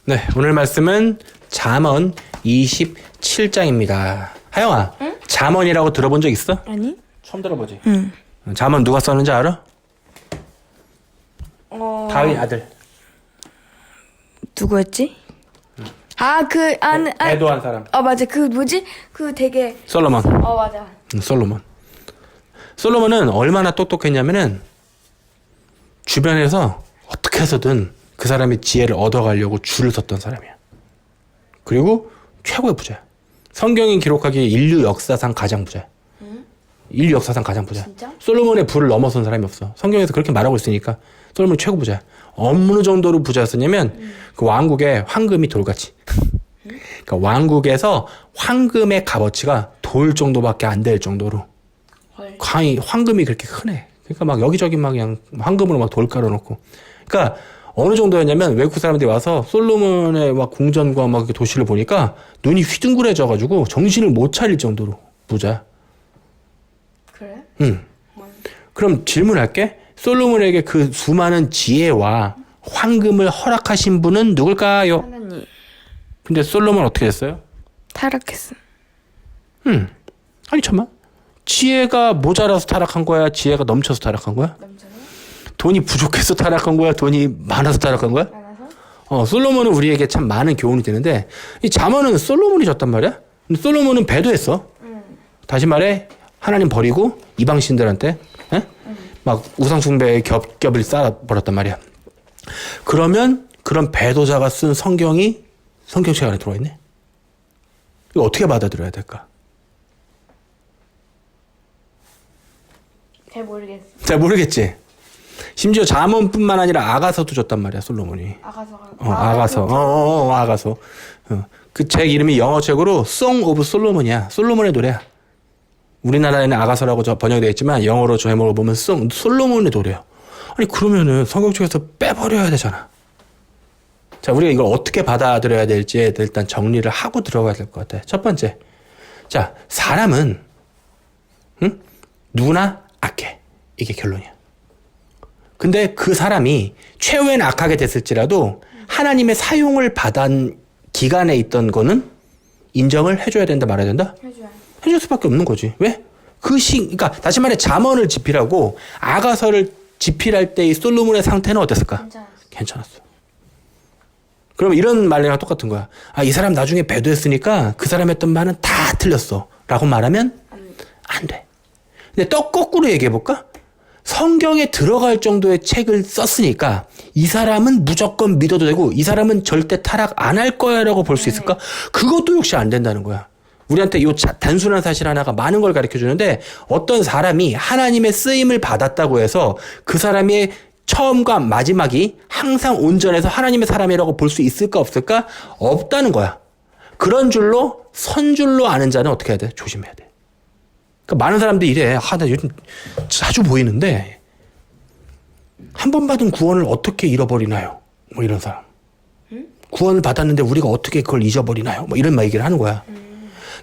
네, 오늘 말씀은 잠언 27장입니다. 하영아, 응? 잠언이라고 들어본 적 있어? 아니? 처음 들어보지? 응. 잠언 누가 썼는지 알아? 다윗 아들. 누구였지? 애도한 사람. 맞아. 그 뭐지? 그 되게 솔로몬. 맞아. 솔로몬. 솔로몬은 얼마나 똑똑했냐면은 주변에서 어떻게 해서든 그 사람의 지혜를 얻어가려고 줄을 섰던 사람이야. 그리고 최고의 부자야. 성경이 기록하기에 인류 역사상 가장 부자야. 인류 역사상 가장 부자야. 진짜? 솔로몬의 부를 넘어선 사람이 없어. 성경에서 그렇게 말하고 있으니까 솔로몬이 최고 부자야. 어느 정도로 부자였었냐면 그 왕국의 황금이 돌같이. 그러니까 왕국에서 황금의 값어치가 돌 정도밖에 안 될 정도로 황금이 그렇게 크네. 그러니까 막 여기저기 막 그냥 황금으로 막 돌 깔아놓고. 그러니까 어느 정도였냐면 외국 사람들이 와서 솔로몬의 막 궁전과 막 이렇게 도시를 보니까 눈이 휘둥그레져가지고 정신을 못 차릴 정도로 부자야. 그래? 응. 그럼 질문할게. 솔로몬에게 그 수많은 지혜와 황금을 허락하신 분은 누굴까요? 하나님. 근데 솔로몬 어떻게 됐어요? 타락했어. 아니 잠만. 지혜가 모자라서 타락한 거야? 지혜가 넘쳐서 타락한 거야? 남자는? 돈이 부족해서 타락한 거야? 돈이 많아서 타락한 거야? 많아서? 솔로몬은 우리에게 참 많은 교훈이 되는데 이 잠언은 솔로몬이 줬단 말이야? 근데 솔로몬은 배도했어. 다시 말해 하나님 버리고 이방신들한테 막 우상숭배의 겹겹을 쌓아버렸단 말이야. 그러면 그런 배도자가 쓴 성경이 성경책 안에 들어있네. 이거 어떻게 받아들여야 될까? 잘 모르겠어. 잘 모르겠지? 심지어 잠언뿐만 아니라 아가서도 줬단 말이야, 솔로몬이. 아가서. 아가서. 그 책 이름이 영어 책으로 Song of Solomon이야. 솔로몬의 노래야. 우리나라에는 아가서라고 번역되어 있지만 영어로 제목을 보면 솔로몬의 노래야. 아니 그러면은 성경책에서 빼버려야 되잖아. 자, 우리가 이걸 어떻게 받아들여야 될지에 일단 정리를 하고 들어가야 될 것 같아. 첫 번째. 자, 사람은 누구나 악해. 이게 결론이야. 근데 그 사람이 최후에는 악하게 됐을지라도 하나님의 사용을 받은 기간에 있던 거는 인정을 해줘야 된다 말아야 된다? 해줄 수밖에 없는 거지. 왜? 그러니까 다시 말해 잠언을 집필하고 아가서를 집필할 때의 솔로몬의 상태는 어땠을까? 괜찮았어. 그럼 이런 말이랑 똑같은 거야. 이 사람 나중에 배도했으니까 그 사람 했던 말은 다 틀렸어. 라고 말하면 안 돼. 근데 또 거꾸로 얘기해볼까? 성경에 들어갈 정도의 책을 썼으니까 이 사람은 무조건 믿어도 되고 이 사람은 절대 타락 안 할 거야 라고 볼 수 있을까? 그것도 역시 안 된다는 거야. 우리한테 이 단순한 사실 하나가 많은 걸 가르쳐 주는데 어떤 사람이 하나님의 쓰임을 받았다고 해서 그 사람의 처음과 마지막이 항상 온전해서 하나님의 사람이라고 볼 수 있을까 없을까? 없다는 거야. 그런 줄로 선줄로 아는 자는 어떻게 해야 돼? 조심해야 돼. 그러니까 많은 사람들이 이래. 나 요즘 자주 보이는데 한 번 받은 구원을 어떻게 잃어버리나요? 뭐 이런 사람. 구원을 받았는데 우리가 어떻게 그걸 잊어버리나요? 뭐 이런 얘기를 하는 거야.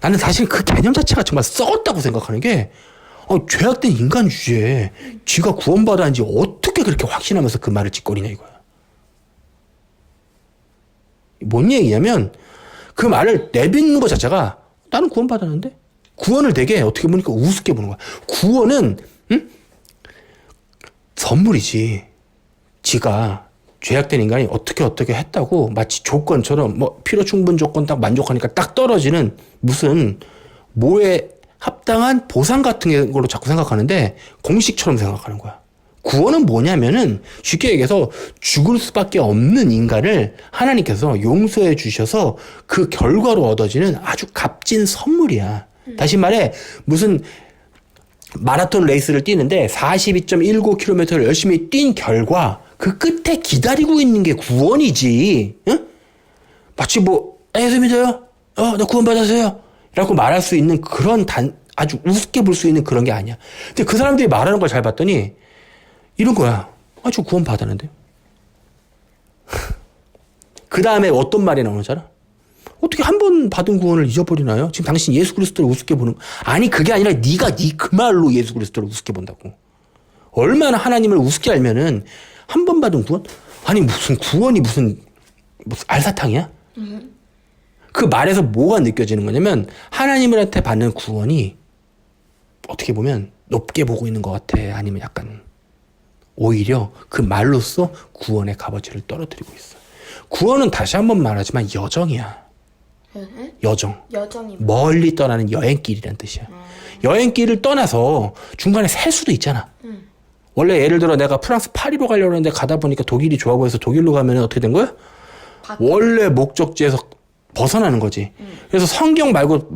나는 사실 그 개념 자체가 정말 썩었다고 생각하는 게 죄악된 인간 주제에 쥐가 구원받았는지 어떻게 그렇게 확신하면서 그 말을 짓거리냐 이거야. 뭔 얘기냐면 그 말을 내뱉는 것 자체가 나는 구원받았는데 구원을 되게 어떻게 보니까 우습게 보는 거야. 구원은 선물이지. 지가 죄악된 인간이 어떻게 했다고 마치 조건처럼 뭐 필요 충분 조건 딱 만족하니까 딱 떨어지는 무슨 뭐에 합당한 보상 같은 걸로 자꾸 생각하는데 공식처럼 생각하는 거야. 구원은 뭐냐면은 쉽게 얘기해서 죽을 수밖에 없는 인간을 하나님께서 용서해 주셔서 그 결과로 얻어지는 아주 값진 선물이야. 다시 말해 무슨 마라톤 레이스를 뛰는데 42.19km를 열심히 뛴 결과 그 끝에 기다리고 있는 게 구원이지. 응? 마치 예수 믿어요? 나 구원받았어요. 라고 말할 수 있는 그런 아주 우습게 볼 수 있는 그런 게 아니야. 근데 그 사람들이 말하는 걸 잘 봤더니 이런 거야. 저 구원받았는데. 그 다음에 어떤 말이 나오는지 알아? 어떻게 한 번 받은 구원을 잊어버리나요? 지금 당신 예수 그리스도를 우습게 보는 거. 아니 그게 아니라 네가 그 말로 예수 그리스도를 우습게 본다고. 얼마나 하나님을 우습게 알면은 한 번 받은 구원? 아니 무슨 구원이 무슨 무슨 알사탕이야? 그 말에서 뭐가 느껴지는 거냐면 하나님한테 받는 구원이 어떻게 보면 높게 보고 있는 것 같아. 아니면 약간 오히려 그 말로써 구원의 값어치를 떨어뜨리고 있어. 구원은 다시 한번 말하지만 여정이야. 여정. 여정이 멀리 떠나는 여행길이란 뜻이야. 여행길을 떠나서 중간에 셀 수도 있잖아. 원래 예를 들어 내가 프랑스 파리로 가려고 했는데 가다 보니까 독일이 좋아 보여서 독일로 가면 어떻게 된 거야? 원래 목적지에서 벗어나는 거지. 그래서 성경 말고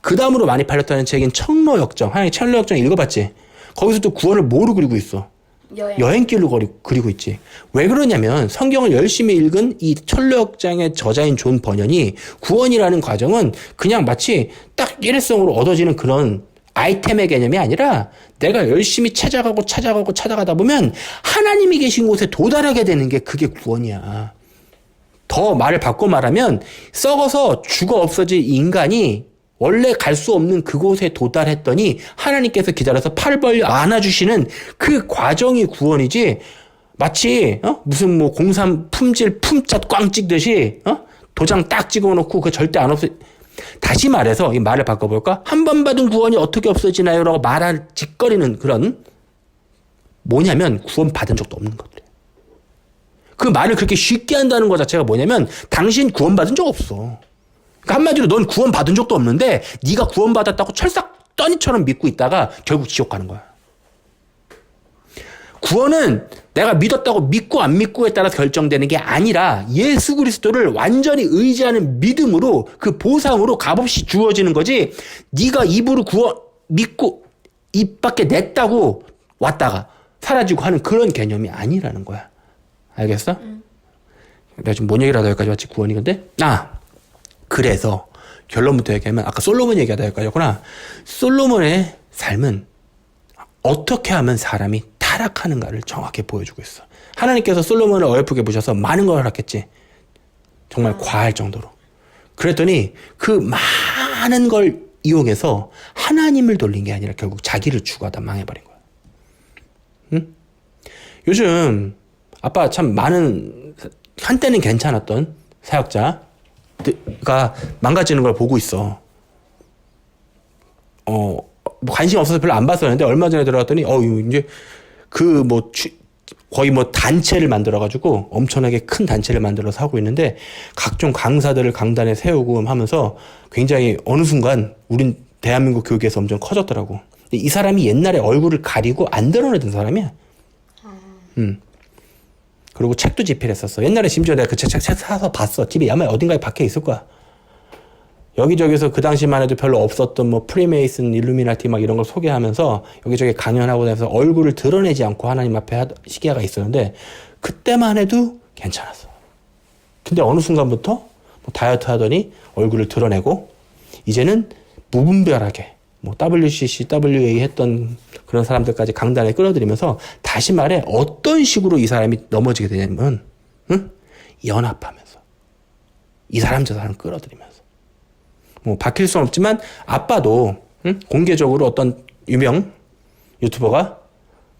그 다음으로 많이 팔렸다는 책인 청로역정. 하나님 청로역정 읽어봤지? 거기서 또 구원을 뭐로 그리고 있어? 여행길로 그리고 있지. 왜 그러냐면 성경을 열심히 읽은 이 청로역정의 저자인 존 버년이 구원이라는 과정은 그냥 마치 딱 일회성으로 얻어지는 그런 아이템의 개념이 아니라 내가 열심히 찾아가다 보면 하나님이 계신 곳에 도달하게 되는 게 그게 구원이야. 더 말을 바꿔 말하면 썩어서 죽어 없어질 인간이 원래 갈 수 없는 그곳에 도달했더니 하나님께서 기다려서 팔 벌려 안아주시는 그 과정이 구원이지 마치 무슨 뭐 공산 품질 품자 꽝 찍듯이 도장 딱 찍어놓고 그 절대 안 없어. 다시 말해서 이 말을 바꿔볼까? 한 번 받은 구원이 어떻게 없어지나요? 라고 말할 짓거리는 그런 뭐냐면 구원 받은 적도 없는 것들. 그 말을 그렇게 쉽게 한다는 것 자체가 뭐냐면 당신 구원 받은 적 없어. 그러니까 한마디로 넌 구원 받은 적도 없는데 네가 구원 받았다고 철싹 떠니처럼 믿고 있다가 결국 지옥 가는 거야. 구원은 내가 믿었다고 믿고 안 믿고에 따라 결정되는 게 아니라 예수 그리스도를 완전히 의지하는 믿음으로 그 보상으로 값없이 주어지는 거지. 네가 입으로 믿고 입 밖에 냈다고 왔다가 사라지고 하는 그런 개념이 아니라는 거야. 알겠어? 내가 지금 뭔 얘기를 하다 여기까지 왔지? 구원이 근데? 그래서 결론부터 얘기하면 아까 솔로몬 얘기하다 여기까지 왔구나. 솔로몬의 삶은 어떻게 하면 사람이 타락하는가를 정확히 보여주고 있어. 하나님께서 솔로몬을 어여쁘게 보셔서 많은 걸 허락했지. 정말 과할 정도로. 그랬더니 그 많은 걸 이용해서 하나님을 돌린 게 아니라 결국 자기를 추구하다 망해버린 거야. 응? 요즘 아빠 참 많은 한때는 괜찮았던 사역자가 망가지는 걸 보고 있어. 뭐 관심 없어서 별로 안 봤었는데 얼마 전에 들어갔더니 이제 거의 단체를 만들어가지고 엄청나게 큰 단체를 만들어서 하고 있는데 각종 강사들을 강단에 세우고 하면서 굉장히 어느 순간 우린 대한민국 교계에서 엄청 커졌더라고. 이 사람이 옛날에 얼굴을 가리고 안 드러내던 사람이야. 그리고 책도 집필했었어. 옛날에 심지어 내가 그 책 사서 봤어. 집에 아마 어딘가에 박혀 있을 거야. 여기저기서 그 당시만 해도 별로 없었던 프리메이슨, 일루미나티 이런 걸 소개하면서 여기저기 강연하고 다니면서 얼굴을 드러내지 않고 하나님 앞에 시기가 있었는데 그때만 해도 괜찮았어. 근데 어느 순간부터 다이어트 하더니 얼굴을 드러내고 이제는 무분별하게 WCC, WA 했던 그런 사람들까지 강단에 끌어들이면서 다시 말해 어떤 식으로 이 사람이 넘어지게 되냐면 연합하면서 이 사람 저 사람 끌어들이면서 바뀔 수는 없지만 아빠도 공개적으로 어떤 유명 유튜버가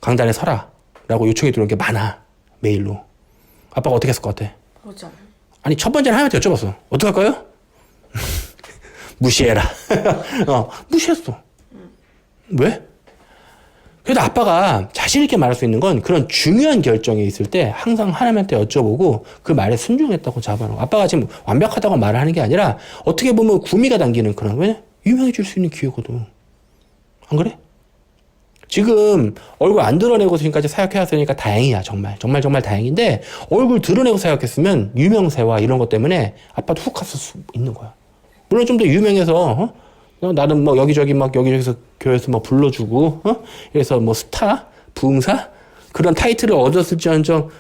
강단에 서라 라고 요청이 들어온 게 많아. 메일로. 아빠가 어떻게 했을 것 같아? 뭐죠? 아니 첫 번째는 하나님한테 여쭤봤어. 어떡할까요? 무시해라. 무시했어. 왜? 그래도 아빠가 자신있게 말할 수 있는 건 그런 중요한 결정에 있을 때 항상 하나님한테 여쭤보고 그 말에 순종했다고 잡아놓고 아빠가 지금 완벽하다고 말을 하는 게 아니라 어떻게 보면 구미가 당기는 그런 왜냐? 유명해질 수 있는 기회거든. 안 그래? 지금 얼굴 안 드러내고 지금까지 사역해왔으니까 다행이야. 정말 다행인데 얼굴 드러내고 사역했으면 유명세와 이런 것 때문에 아빠도 훅 갔을 수 있는 거야. 물론 좀 더 유명해서 나는 여기저기서 교회에서 불러주고 그래서 스타, 부흥사 그런 타이틀을 얻었을지언정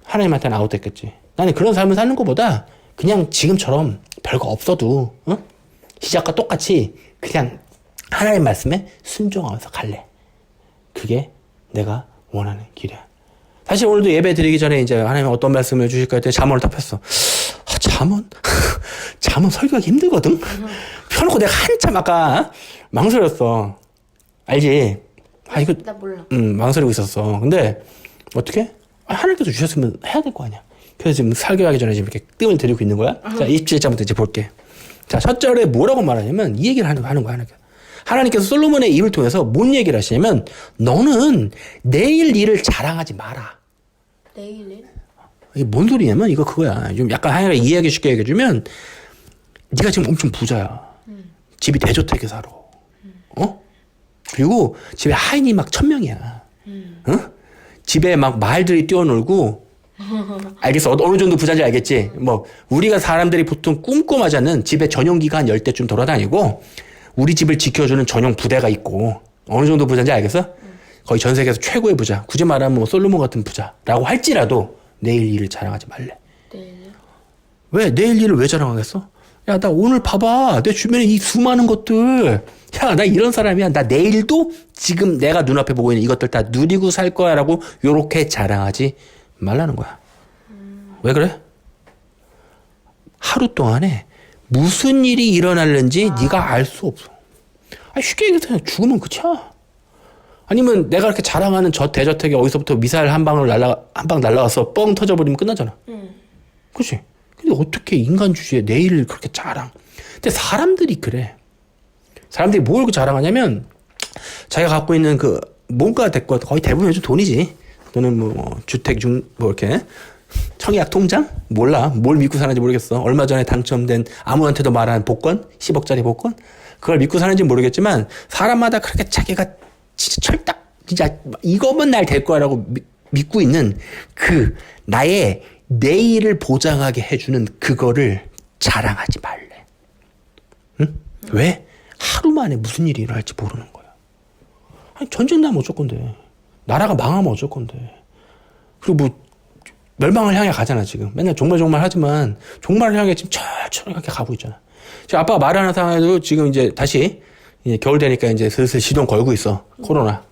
하나님한테는 아웃됐겠지. 나는 그런 삶을 사는 것보다 그냥 지금처럼 별거 없어도 시작과 똑같이 그냥 하나님 말씀에 순종하면서 갈래. 그게 내가 원하는 길이야. 사실 오늘도 예배 드리기 전에 이제 하나님 어떤 말씀을 해주실까 했더니 잠언을 딱 폈어. 잠언? 잠언 설교하기 힘들거든? 펴놓고 내가 한참 아까 망설였어. 알지? 이거. 나 몰라. 망설이고 있었어. 근데 어떻게? 하나님께서 주셨으면 해야 될 거 아니야. 그래서 지금 설교하기 전에 지금 이렇게 뜸을 들이고 있는 거야. 자, 27절부터 이제 볼게. 자, 첫 절에 뭐라고 말하냐면 이 얘기를 하는 거야. 하나님께서 솔로몬의 입을 통해서 뭔 얘기를 하시냐면 너는 내일 일을 자랑하지 마라. 내일 일? 이게 뭔 소리냐면 이거 그거야. 좀 약간 하나가 이해하기 쉽게 얘기해주면 네가 지금 엄청 부자야. 집이 대저택에 살아. 어? 그리고 집에 하인이 막 1000명이야. 어? 집에 막 말들이 뛰어놀고 알겠어. 어느 정도 부자인지 알겠지? 뭐 우리가 사람들이 보통 꿈꿔마지 않는 집에 전용기가 한 10대쯤 돌아다니고 우리 집을 지켜주는 전용 부대가 있고 어느 정도 부자인지 알겠어? 거의 전 세계에서 최고의 부자. 굳이 말하면 뭐 솔로몬 같은 부자라고 할지라도 내일 일을 자랑하지 말래. 내일 왜? 내일 일을 왜 자랑하겠어? 야, 나 오늘 봐봐. 내 주변에 이 수많은 것들. 야, 나 이런 사람이야. 나 내일도 지금 내가 눈앞에 보고 있는 이것들 다 누리고 살 거야 라고 요렇게 자랑하지 말라는 거야. 왜 그래? 하루 동안에 무슨 일이 일어날는지 네가 알 수 없어. 쉽게 얘기해서 죽으면 그치야. 아니면 내가 이렇게 자랑하는 저 대저택에 어디서부터 미사일 한 방 날라가서 뻥 터져버리면 끝나잖아. 그치? 근데 어떻게 인간 주제에 내일을 그렇게 자랑. 근데 사람들이 그래. 사람들이 뭘 자랑하냐면 자기가 갖고 있는 그 뭔가 됐고 거의 대부분 요즘 돈이지. 또는 뭐 주택 뭐 이렇게 청약 통장? 몰라. 뭘 믿고 사는지 모르겠어. 얼마 전에 당첨된 아무한테도 말한 복권? 10억짜리 복권? 그걸 믿고 사는지 모르겠지만 사람마다 그렇게 자기가 진짜 철딱 진짜 이거면 날 될 거야라고 믿고 있는 그 나의 내일을 보장하게 해주는 그거를 자랑하지 말래. 응? 왜? 하루 만에 무슨 일이 일어날지 모르는 거야. 아니, 전쟁 나면 어쩔 건데. 나라가 망하면 어쩔 건데. 그리고 뭐 멸망을 향해 가잖아 지금. 맨날 종말 하지만 종말을 향해 지금 천천히 이렇게 가고 있잖아. 지금 아빠가 말하는 상황에도 지금 이제 다시 이제 겨울 되니까 이제 슬슬 시동 걸고 있어. 코로나.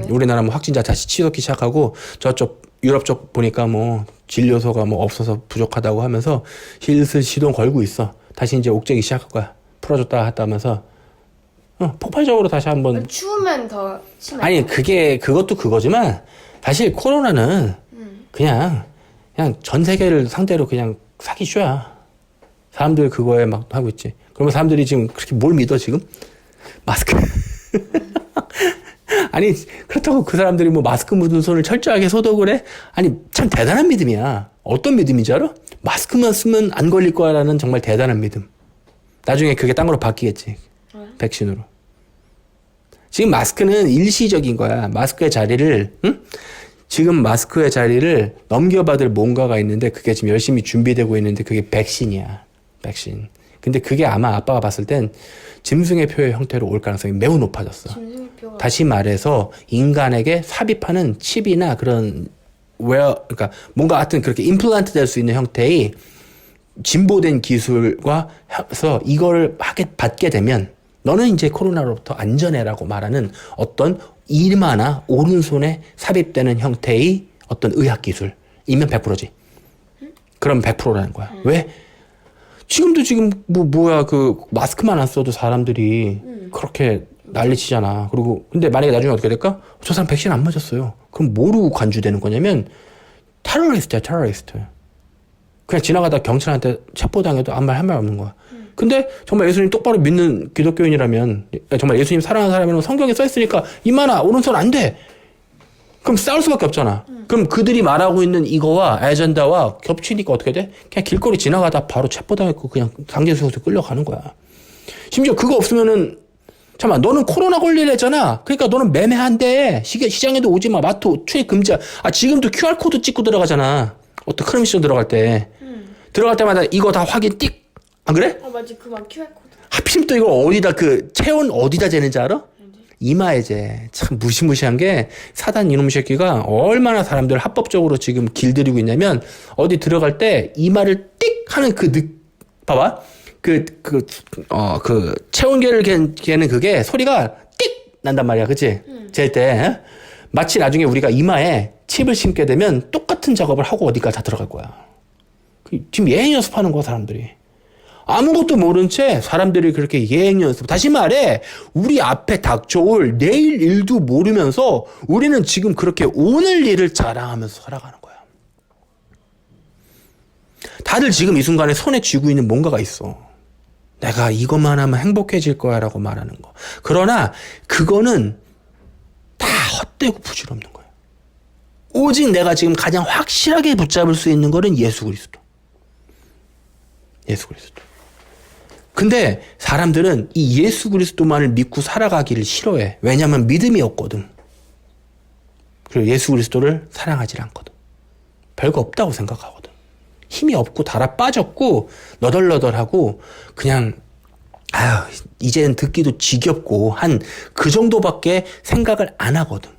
우리나라 뭐 확진자 다시 치솟기 시작하고 저쪽 유럽 쪽 보니까 뭐 진료소가 뭐 없어서 부족하다고 하면서 슬슬 시동 걸고 있어. 다시 이제 옥죄기 시작할 거야. 풀어줬다 했다 하면서 폭발적으로 다시 한번. 추우면 더 심해. 아니 그것도 그거지만 사실 코로나는 그냥 전 세계를 상대로 그냥 사기 쇼야. 사람들 그거에 막 하고 있지. 그러면 사람들이 지금 그렇게 뭘 믿어 지금? 마스크. 아니 그렇다고 그 사람들이 뭐 마스크 묻은 손을 철저하게 소독을 해? 아니 참 대단한 믿음이야. 어떤 믿음인지 알아? 마스크만 쓰면 안 걸릴 거야라는 정말 대단한 믿음. 나중에 그게 딴 거로 바뀌겠지. 백신으로. 지금 마스크는 일시적인 거야. 마스크의 자리를 지금 마스크의 자리를 넘겨받을 뭔가가 있는데 그게 지금 열심히 준비되고 있는데 그게 백신이야. 백신. 근데 그게 아마 아빠가 봤을 땐 짐승의 표의 형태로 올 가능성이 매우 높아졌어. 다시 말해서 인간에게 삽입하는 칩이나 그런 그러니까 뭔가 하여튼 그렇게 임플란트 될 수 있는 형태의 진보된 기술과 해서 이걸 받게 되면 너는 이제 코로나로부터 안전해라고 말하는 어떤 이마나 오른손에 삽입되는 형태의 어떤 의학 기술이면 100%지. 그럼 100%라는 거야. 왜? 지금 그 마스크만 안 써도 사람들이 그렇게 난리치잖아. 그리고 근데 만약에 나중에 어떻게 될까? 저 사람 백신 안 맞았어요. 그럼 뭐로 간주되는 거냐면 테러리스트야, 테러리스트. 그냥 지나가다 경찰한테 체포당해도 아무 말 할 말 없는 거야. 근데 정말 예수님 똑바로 믿는 기독교인이라면 정말 예수님 사랑하는 사람이라면 성경에 써있으니까 이마나 오른손 안 돼. 그럼 싸울 수밖에 없잖아. 그럼 그들이 말하고 있는 이거와 아젠다와 겹치니까 어떻게 돼? 그냥 길거리 지나가다 바로 체포당했고 그냥 강제수용소 끌려가는 거야. 심지어 그거 없으면은 잠깐만 너는 코로나 걸리랬잖아. 그러니까 너는 매매한데 시장에도 오지 마. 마트 출입 금지야. 지금도 QR코드 찍고 들어가잖아. 어떤 크림 시장 들어갈 때. 들어갈 때마다 이거 다 확인 띡. 안 그래? 맞지. 그만 QR코드. 하필이면 또 이거 어디다 체온 어디다 재는지 알아? 이마에 재. 참 무시무시한 게 사단 이놈 새끼가 얼마나 사람들 합법적으로 지금 길들이고 있냐면 어디 들어갈 때 이마를 띡 하는 봐봐. 체온계를 개는 그게 소리가 띡 난단 말이야. 그치? 잴 때. 마치 나중에 우리가 이마에 칩을 심게 되면 똑같은 작업을 하고 어디까지 다 들어갈 거야. 지금 예행 연습하는 거야, 사람들이. 아무것도 모른 채 사람들이 그렇게 예행 연습. 다시 말해, 우리 앞에 닥쳐올 내일 일도 모르면서 우리는 지금 그렇게 오늘 일을 자랑하면서 살아가는 거야. 다들 지금 이 순간에 손에 쥐고 있는 뭔가가 있어. 내가 이것만 하면 행복해질 거야 라고 말하는 거. 그러나 그거는 다 헛되고 부질없는 거야. 오직 내가 지금 가장 확실하게 붙잡을 수 있는 거는 예수 그리스도. 예수 그리스도. 근데 사람들은 이 예수 그리스도만을 믿고 살아가기를 싫어해. 왜냐하면 믿음이 없거든. 그리고 예수 그리스도를 사랑하지 않거든. 별거 없다고 생각하거든. 힘이 없고 달아 빠졌고 너덜너덜하고 그냥 이제는 듣기도 지겹고 한 그 정도밖에 생각을 안 하거든.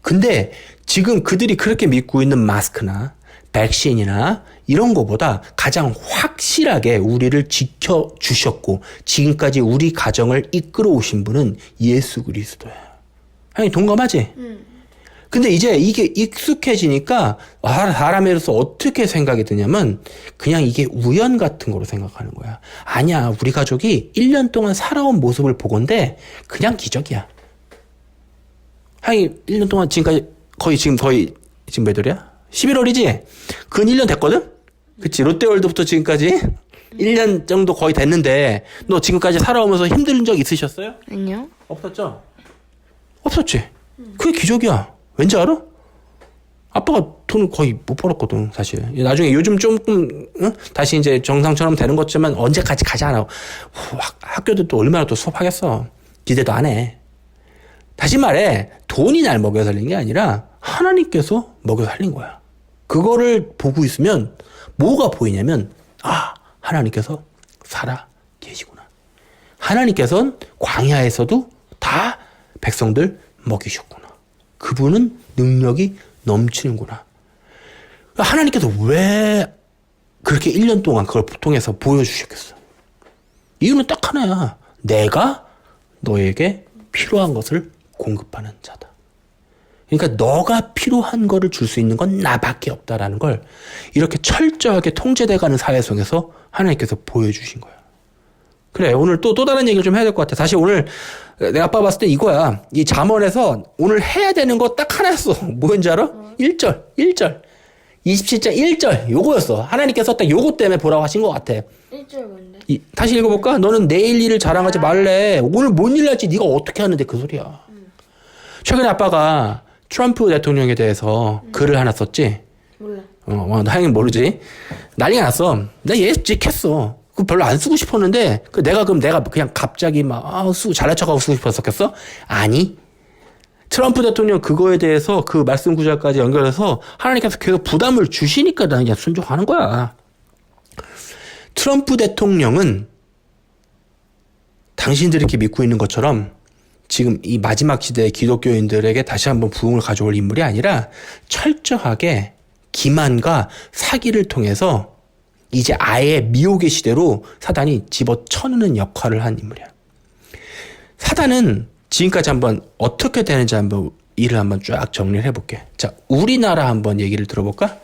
근데 지금 그들이 그렇게 믿고 있는 마스크나 백신이나 이런 거보다 가장 확실하게 우리를 지켜주셨고 지금까지 우리 가정을 이끌어 오신 분은 예수 그리스도야. 형이 동감하지? 근데 이제 이게 익숙해지니까 사람으로서 어떻게 생각이 드냐면 그냥 이게 우연 같은 거로 생각하는 거야. 아니야. 우리 가족이 1년 동안 살아온 모습을 보건대 그냥 기적이야. 형이 1년 동안 지금까지 지금 몇 월이야? 11월이지? 근 1년 됐거든? 그치? 롯데월드부터 지금까지 1년 정도 거의 됐는데 너 지금까지 살아오면서 힘든 적 있으셨어요? 아니요. 없었죠? 없었지? 그게 기적이야. 왠지 알아? 아빠가 돈을 거의 못 벌었거든, 사실. 나중에 요즘 조금, 다시 이제 정상처럼 되는 것지만 언제까지 가지 않아. 학교도 또 얼마나 또 수업하겠어. 기대도 안 해. 다시 말해, 돈이 날 먹여 살린 게 아니라 하나님께서 먹여 살린 거야. 그거를 보고 있으면 뭐가 보이냐면, 하나님께서 살아 계시구나. 하나님께서는 광야에서도 다 백성들 먹이셨구나. 그분은 능력이 넘치는구나. 하나님께서 왜 그렇게 1년 동안 그걸 통해서 보여주셨겠어? 이유는 딱 하나야. 내가 너에게 필요한 것을 공급하는 자다. 그러니까 너가 필요한 거를 줄 수 있는 건 나밖에 없다라는 걸 이렇게 철저하게 통제돼가는 사회 속에서 하나님께서 보여주신 거야. 그래, 오늘 또 다른 얘기를 좀 해야 될 것 같아. 사실 오늘 내가 아빠 봤을 때 이거야. 이 잠언에서 오늘 해야 되는 거 딱 하나였어. 뭐였는지 알아? 1절. 27장 1절. 요거였어. 하나님께서 딱 요거 때문에 보라고 하신 것 같아. 1절 뭔데? 다시 읽어볼까? 너는 내일 일을 자랑하지 말래. 오늘 뭔 일 할지 네가 어떻게 하는데 그 소리야. 최근에 아빠가 트럼프 대통령에 대해서 글을 하나 썼지? 몰라. 당연히 모르지. 난리가 났어. 나 얘 찍혔어. 그 별로 안 쓰고 싶었는데, 내가 그냥 갑자기 잘난 척하고 쓰고 싶었었겠어? 아니. 트럼프 대통령 그거에 대해서 그 말씀 구절까지 연결해서 하나님께서 계속 부담을 주시니까 나는 그냥 순종하는 거야. 트럼프 대통령은 당신들이 이렇게 믿고 있는 것처럼 지금 이 마지막 시대의 기독교인들에게 다시 한번 부흥을 가져올 인물이 아니라 철저하게 기만과 사기를 통해서 이제 아예 미혹의 시대로 사단이 집어쳐넣는 역할을 한 인물이야. 사단은 지금까지 한번 어떻게 되는지 한번 일을 한번 쫙 정리를 해볼게. 자, 우리나라 한번 얘기를 들어볼까?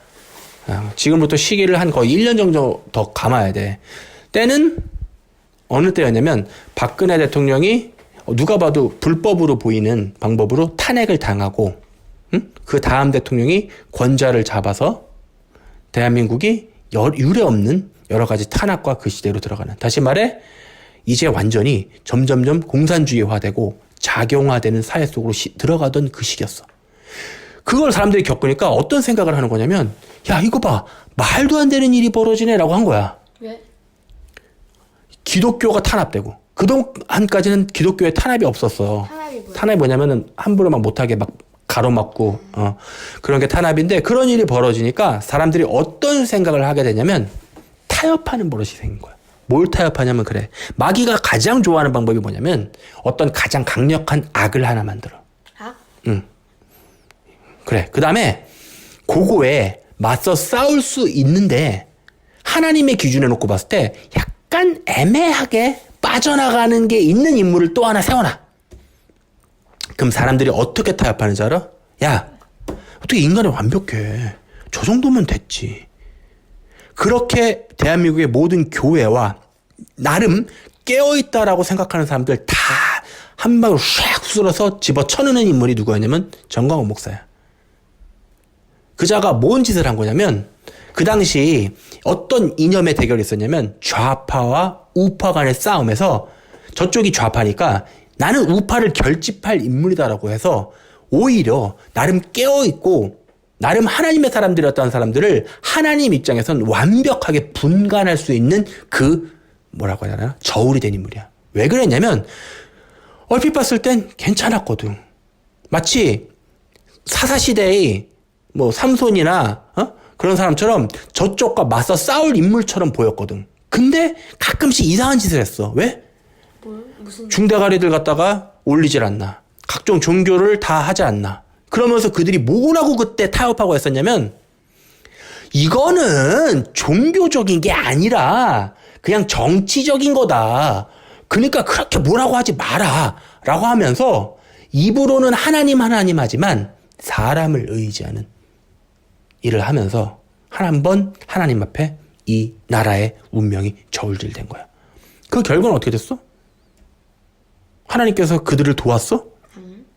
지금부터 시기를 한 거의 1년 정도 더 감아야 돼. 때는 어느 때였냐면 박근혜 대통령이 누가 봐도 불법으로 보이는 방법으로 탄핵을 당하고 그 다음 대통령이 권좌를 잡아서 대한민국이 유례 없는 여러 가지 탄압과 그 시대로 들어가는. 다시 말해 이제 완전히 점점점 공산주의화되고 작용화되는 사회 속으로 들어가던 그 시기였어. 그걸 사람들이 겪으니까 어떤 생각을 하는 거냐면 야 이거 봐 말도 안 되는 일이 벌어지네 라고 한 거야. 왜? 기독교가 탄압되고 그동안까지는 기독교에 탄압이 없었어. 탄압이 뭐야? 탄압이 뭐냐면은 함부로 막 못하게 막 가로막고 그런 게 탄압인데 그런 일이 벌어지니까 사람들이 어떤 생각을 하게 되냐면 타협하는 버릇이 생긴 거야. 뭘 타협하냐면 그래. 마귀가 가장 좋아하는 방법이 뭐냐면 어떤 가장 강력한 악을 하나 만들어. 악? 응. 그래. 그 다음에 그거에 맞서 싸울 수 있는데 하나님의 기준에 놓고 봤을 때 약간 애매하게 빠져나가는 게 있는 인물을 또 하나 세워놔. 그럼 사람들이 어떻게 타협하는지 알아? 야, 어떻게 인간이 완벽해. 저 정도면 됐지. 그렇게 대한민국의 모든 교회와 나름 깨어있다라고 생각하는 사람들 다 한 방울 샥 쓸어서 집어쳐넣는 인물이 누구였냐면 정광훈 목사야. 그자가 뭔 짓을 한 거냐면 그 당시 어떤 이념의 대결이 있었냐면 좌파와 우파 간의 싸움에서 저쪽이 좌파니까 나는 우파를 결집할 인물이다라고 해서 오히려 나름 깨어있고 나름 하나님의 사람들이었던 사람들을 하나님 입장에선 완벽하게 분간할 수 있는 그 뭐라고 해야 되나? 저울이 된 인물이야. 왜 그랬냐면 얼핏 봤을 땐 괜찮았거든. 마치 사사시대의 뭐 삼손이나 그런 사람처럼 저쪽과 맞서 싸울 인물처럼 보였거든. 근데 가끔씩 이상한 짓을 했어. 왜? 무슨 중대가리들 갖다가 올리질 않나. 각종 종교를 다 하지 않나. 그러면서 그들이 뭐라고 그때 타협하고 했었냐면 이거는 종교적인 게 아니라 그냥 정치적인 거다. 그러니까 그렇게 뭐라고 하지 마라. 라고 하면서 입으로는 하나님 하지만 사람을 의지하는 일을 하면서 한 번 하나님 앞에 이 나라의 운명이 저울질된 거야. 그 결과는 어떻게 됐어? 하나님께서 그들을 도왔어?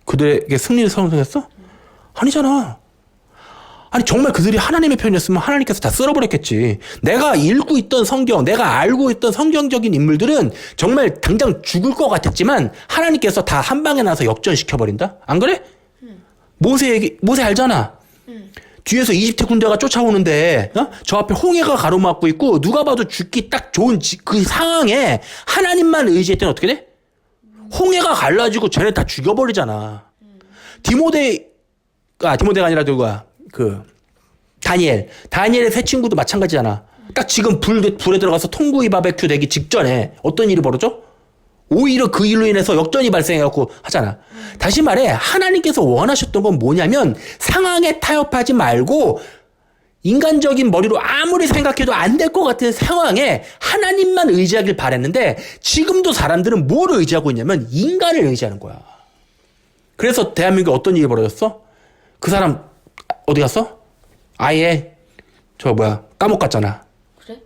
그들에게 승리를 선언했어? 아니잖아. 아니 정말 그들이 하나님의 편이었으면 하나님께서 다 쓸어버렸겠지. 내가 읽고 있던 성경, 내가 알고 있던 성경적인 인물들은 정말 당장 죽을 것 같았지만 하나님께서 다 한 방에 나서 역전시켜버린다? 안 그래? 모세 알잖아. 뒤에서 이집트 군대가 쫓아오는데 저 앞에 홍해가 가로막고 있고 누가 봐도 죽기 딱 좋은 그 상황에 하나님만 의지했더니 어떻게 돼? 홍해가 갈라지고 쟤네 다 죽여버리잖아. 디모데가 아니라 누가 다니엘의 세 친구도 마찬가지잖아. 딱 지금 불에 들어가서 통구이 바베큐 되기 직전에 어떤 일이 벌어져? 오히려 그 일로 인해서 역전이 발생해갖고 하잖아. 다시 말해 하나님께서 원하셨던 건 뭐냐면 상황에 타협하지 말고 인간적인 머리로 아무리 생각해도 안 될 것 같은 상황에 하나님만 의지하길 바랬는데 지금도 사람들은 뭘 의지하고 있냐면 인간을 의지하는 거야. 그래서 대한민국에 어떤 일이 벌어졌어? 그 사람 어디 갔어? 아예 감옥 갔잖아. 그래?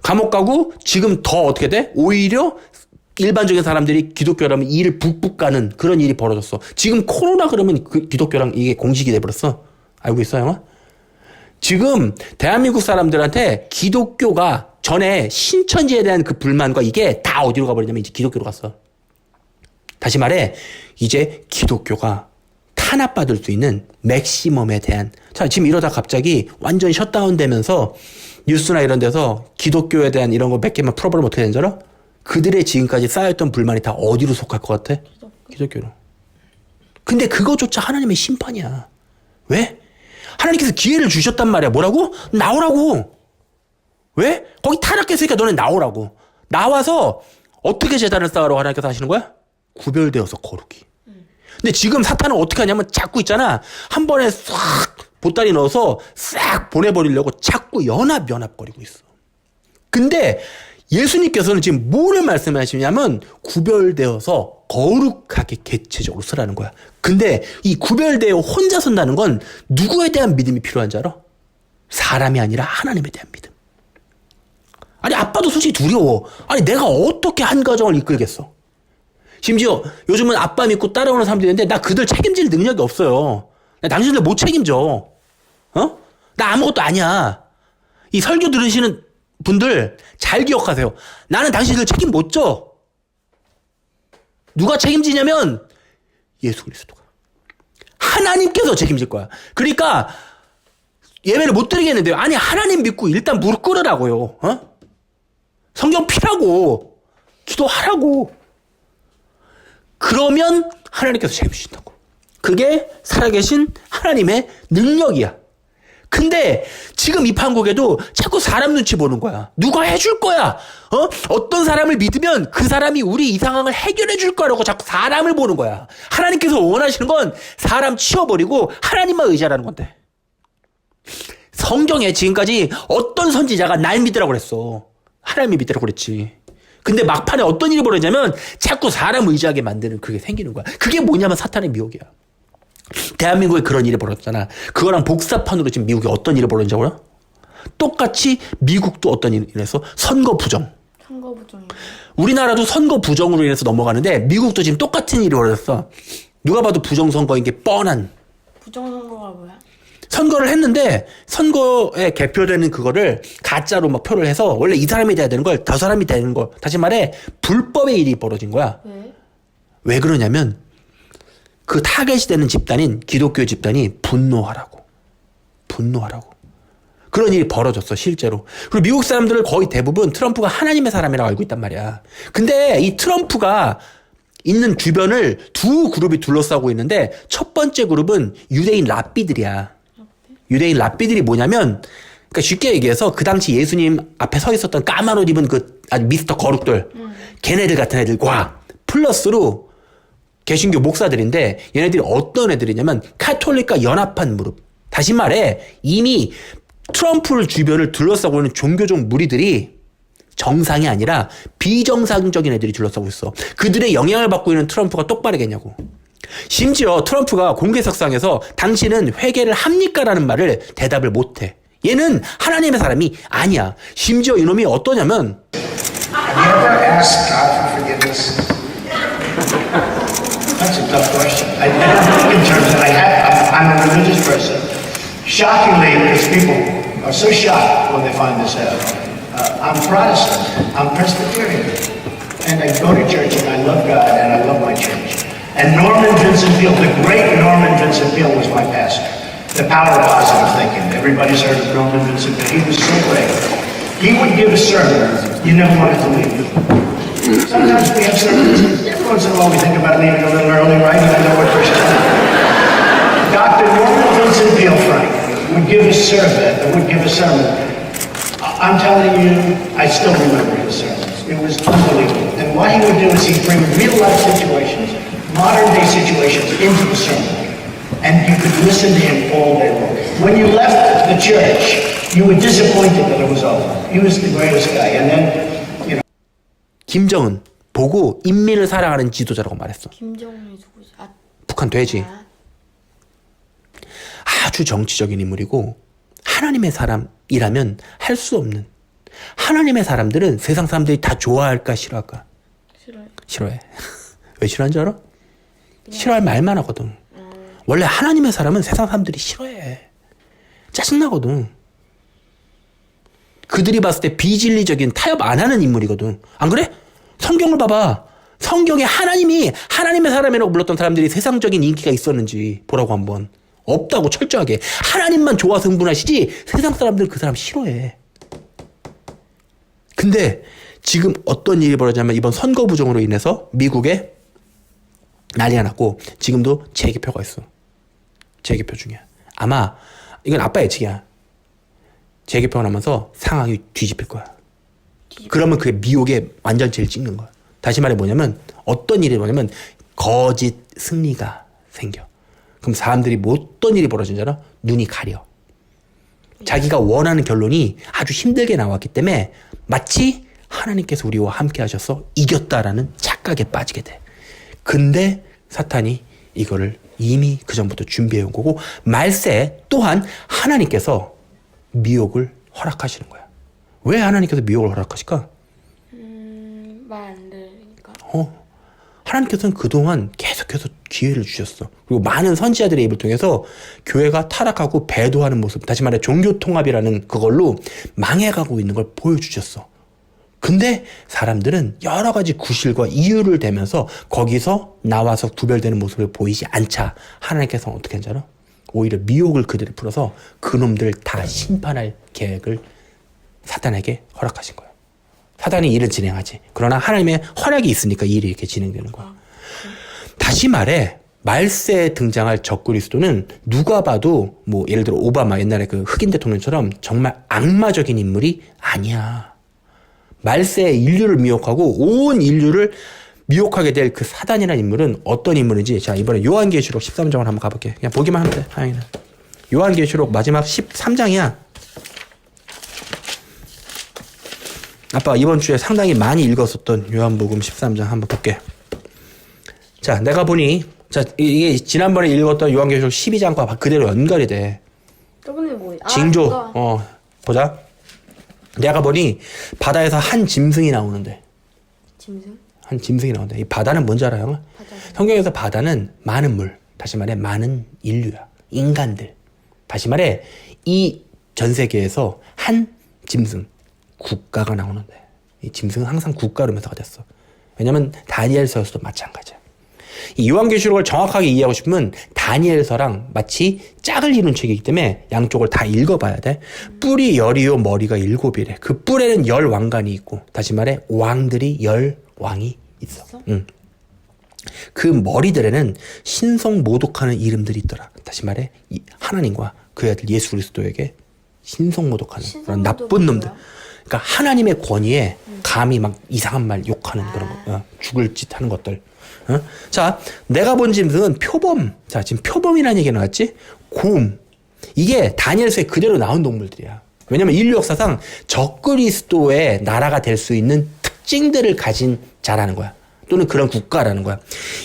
감옥 가고 지금 더 어떻게 돼? 오히려 일반적인 사람들이 기독교라면 일을 북북 가는 그런 일이 벌어졌어. 지금 코로나 그러면 그 기독교랑 이게 공식이 돼버렸어. 알고 있어, 형아? 지금 대한민국 사람들한테 기독교가 전에 신천지에 대한 그 불만과 이게 다 어디로 가버리냐면 이제 기독교로 갔어. 다시 말해 이제 기독교가 탄압받을 수 있는 맥시멈에 대한 지금 이러다 갑자기 완전히 셧다운 되면서 뉴스나 이런 데서 기독교에 대한 이런 거 몇 개만 풀어버리면 어떻게 되는 줄 알아? 그들의 지금까지 쌓였던 불만이 다 어디로 속할 것 같아? 기독교로. 근데 그거조차 하나님의 심판이야. 왜? 하나님께서 기회를 주셨단 말이야. 뭐라고? 나오라고. 왜? 거기 타락했으니까 너네 나오라고. 나와서 어떻게 재단을 쌓으라고 하나님께서 하시는 거야? 구별되어서 거룩히. 근데 지금 사탄은 어떻게 하냐면 자꾸 있잖아. 한 번에 싹 보따리 넣어서 싹 보내버리려고 자꾸 연합거리고 있어. 근데 예수님께서는 지금 뭐를 말씀하시냐면 구별되어서 거룩하게 개체적으로 서라는 거야. 근데 이 구별되어 혼자 선다는 건 누구에 대한 믿음이 필요한 줄 알아? 사람이 아니라 하나님에 대한 믿음. 아니 아빠도 솔직히 두려워. 아니 내가 어떻게 한 가정을 이끌겠어? 심지어 요즘은 아빠 믿고 따라오는 사람들이 있는데 나 그들 책임질 능력이 없어요. 나 당신들 못 책임져. 나 아무것도 아니야. 이 설교 들으시는 분들 잘 기억하세요. 나는 당신들 책임 못 져. 누가 책임지냐면 예수 그리스도가. 하나님께서 책임질 거야. 그러니까 예배를 못 드리겠는데요. 아니 하나님 믿고 일단 무릎 꿇으라고요. 성경 피라고. 기도하라고. 그러면 하나님께서 책임지신다고. 그게 살아계신 하나님의 능력이야. 근데 지금 이 판국에도 자꾸 사람 눈치 보는 거야. 누가 해줄 거야. 어떤 사람을 믿으면 그 사람이 우리 이 상황을 해결해 줄 거라고 자꾸 사람을 보는 거야. 하나님께서 원하시는 건 사람 치워버리고 하나님만 의지하라는 건데. 성경에 지금까지 어떤 선지자가 날 믿으라고 그랬어. 하나님이 믿으라고 그랬지. 근데 막판에 어떤 일이 벌어지냐면 자꾸 사람 의지하게 만드는 그게 생기는 거야. 그게 뭐냐면 사탄의 미혹이야. 대한민국에 그런 일이 벌어졌잖아. 그거랑 복사판으로 지금 미국에 어떤 일이 벌어진지 알아? 똑같이 미국도 어떤 일이 일어났어? 선거 부정. 선거 부정이. 우리나라도 선거 부정으로 인해서 넘어가는데 미국도 지금 똑같은 일이 벌어졌어. 누가 봐도 부정선거인 게 뻔한. 부정선거가 뭐야? 선거를 했는데 선거에 개표되는 그거를 가짜로 막 표를 해서 원래 이 사람이 돼야 되는 걸 저 사람이 되는 거. 다시 말해 불법의 일이 벌어진 거야. 왜? 왜 그러냐면 그 타겟이 되는 집단인 기독교 집단이 분노하라고. 그런 일이 벌어졌어 실제로. 그리고 미국 사람들을 거의 대부분 트럼프가 하나님의 사람이라고 알고 있단 말이야. 근데 이 트럼프가 있는 주변을 두 그룹이 둘러싸고 있는데 첫 번째 그룹은 유대인 랍비들이야. 유대인 랍비들이 뭐냐면 그러니까 쉽게 얘기해서 그 당시 예수님 앞에 서 있었던 까만 옷 입은 그 아주 미스터 거룩들 걔네들 같은 애들과 플러스로 개신교 목사들인데 얘네들이 어떤 애들이냐면 카톨릭과 연합한 무릎. 다시 말해 이미 트럼프를 주변을 둘러싸고 있는 종교적 무리들이 정상이 아니라 비정상적인 애들이 둘러싸고 있어. 그들의 영향을 받고 있는 트럼프가 똑바르겠냐고. 심지어 트럼프가 공개석상에서 당신은 회개를 합니까? 라는 말을 대답을 못해. 얘는 하나님의 사람이 아니야. 심지어 이놈이 어떠냐면 Have you ever asked God for forgiveness? That's a tough question. I don't think in terms of I'm a religious person. Shockingly, because people are so shocked when they find this out. I'm Protestant. I'm Presbyterian. And I go to church and I love God and I love my church. And Norman Vincent Peale, the great Norman Vincent Peale was my pastor. The power of positive thinking. Everybody's heard of Norman Vincent Peale. He was so great. He would give a sermon. You never wanted to leave. Sometimes we have sermons. Every once in a while we think about leaving a little early, right? Even though we're Christians. Dr. Norman Vincent Peale, Frank, would give a sermon. I'm telling you, I still remember his sermons. It was unbelievable. And what he would do is he'd bring real life situations, modern day situations into the sermon. And you could listen to him all day long. When you left the church, you were disappointed that it was over. He was the greatest guy. And then, you know. 김정은 보고 인민을 사랑하는 지도자라고 말했어. 김정은이 누구지? 북한 돼지. 아주 정치적인 인물이고 하나님의 사람이라면 할 수 없는. 하나님의 사람들은 세상 사람들이 다 좋아할까 싫어할까? 싫어요. 싫어해. 왜 싫어하는 줄 알아? 싫어할 말만 하거든. 원래 하나님의 사람은 세상 사람들이 싫어해. 짜증나거든. 그들이 봤을 때 비진리적인 타협 안 하는 인물이거든. 안 그래? 성경을 봐봐. 성경에 하나님의 사람이라고 불렀던 사람들이 세상적인 인기가 있었는지 보라고 한번. 없다고 철저하게. 하나님만 좋아서 흥분하시지 세상 사람들은 그 사람 싫어해. 근데 지금 어떤 일이 벌어지냐면 이번 선거 부정으로 인해서 미국에 난리가 났고 지금도 재개표가 있어. 재개표 중이야. 아마 이건 아빠 예측이야. 재개표가 나면서 상황이 뒤집힐 거야. 그러면 그게 미혹의 완전체를 찍는 거야. 다시 말해 뭐냐면 어떤 일이 뭐냐면 거짓 승리가 생겨. 그럼 사람들이 어떤 일이 벌어진 줄 알아? 눈이 가려. 자기가 원하는 결론이 아주 힘들게 나왔기 때문에 마치 하나님께서 우리와 함께 하셔서 이겼다라는 착각에 빠지게 돼. 근데 사탄이 이거를 이미 그전부터 준비해 온 거고 말세 또한 하나님께서 미혹을 허락하시는 거야. 왜 하나님께서 미혹을 허락하실까? 말 안 들으니까. 하나님께서는 그동안 계속해서 기회를 주셨어. 그리고 많은 선지자들의 입을 통해서 교회가 타락하고 배도하는 모습, 다시 말해 종교통합이라는 그걸로 망해가고 있는 걸 보여주셨어. 근데 사람들은 여러 가지 구실과 이유를 대면서 거기서 나와서 구별되는 모습을 보이지 않자 하나님께서는 어떻게 한지 알아? 오히려 미혹을 그들을 풀어서 그놈들을 다 심판할 계획을 사탄에게 허락하신 거야. 사단이 일을 진행하지. 그러나 하나님의 허락이 있으니까 이 일이 이렇게 진행되는 거야. 다시 말해 말세에 등장할 적그리스도는 누가 봐도 뭐 예를 들어 오바마 옛날에 그 흑인 대통령처럼 정말 악마적인 인물이 아니야. 말세에 인류를 미혹하고 온 인류를 미혹하게 될 그 사단이라는 인물은 어떤 인물인지 자 이번에 요한계시록 13장을 한번 가볼게. 그냥 보기만 하면 돼. 하영이는. 요한계시록 마지막 13장이야. 아빠 이번 주에 상당히 많이 읽었었던 요한복음 13장 한번 볼게. 자, 내가 보니 자 이게 지난번에 읽었던 요한계시록 12장과 그대로 연결이 돼. 저번에 뭐야? 징조. 보자. 내가 보니 바다에서 한 짐승이 나오는데. 짐승? 한 짐승이 나오는데 이 바다는 뭔지 알아요? 성경에서 바다는 많은 물, 다시 말해 많은 인류야. 인간들. 다시 말해 이 전 세계에서 한 짐승 국가가 나오는데 이 짐승은 항상 국가로 묘사가 됐어. 왜냐면 다니엘서에서도 마찬가지야. 이 요한계시록을 정확하게 이해하고 싶으면 다니엘서랑 마치 짝을 이룬 책이기 때문에 양쪽을 다 읽어봐야 돼. 뿔이 열이요 머리가 7이래. 그 뿔에는 10왕관이 있고 다시 말해 왕들이 10왕이 있어. 그 머리들에는 신성 모독하는 이름들이 있더라. 다시 말해 하나님과 그의 아들 예수 그리스도에게 신성 모독하는 그런 나쁜 놈들. 그러니까 하나님의 권위에 감히 막 이상한 말 욕하는 그런 거, 죽을 짓 하는 것들. 자, 내가 본 짐승은 표범. 자, 지금 표범이라는 얘기가 나왔지? 곰. 이게 다니엘서에 그대로 나온 동물들이야. 왜냐면 인류 역사상 적그리스도의 나라가 될 수 있는 특징들을 가진 자라는 거야. 또는 그런 국가라는 거야.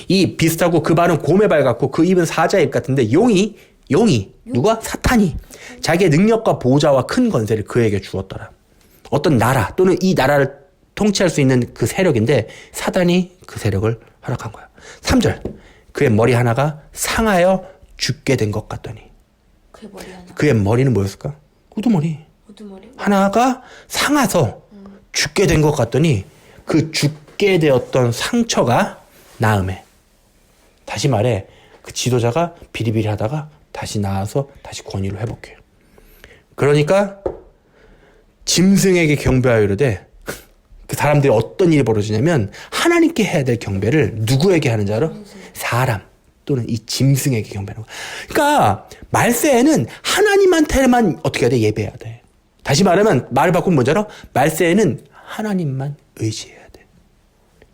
이 비슷하고 그 발은 곰의 발 같고 그 입은 사자의 입 같은데 용이 누가? 사탄이 자기의 능력과 보좌와 큰 권세를 그에게 주었더라. 어떤 나라 또는 이 나라를 통치할 수 있는 그 세력인데 사단이 그 세력을 허락한 거야. 3절 그의 머리 하나가 상하여 죽게 된 것 같더니 그의 머리 하나. 그의 머리는 뭐였을까? 우두머리. 우두머리. 하나가 상하서 죽게 된 것 같더니 그 죽게 되었던 상처가 나음에 다시 말해 그 지도자가 비리비리 하다가 다시 나와서 다시 권위를 회복해요. 그러니까 짐승에게 경배하여 이르되 그 사람들이 어떤 일이 벌어지냐면 하나님께 해야 될 경배를 누구에게 하는 줄 알아? 사람 또는 이 짐승에게 경배하는 거야. 그러니까 말세에는 하나님한테만 어떻게 해야 돼? 예배해야 돼. 다시 말하면 말을 바꾸면 뭔지 알아? 말세에는 하나님만 의지해야 돼.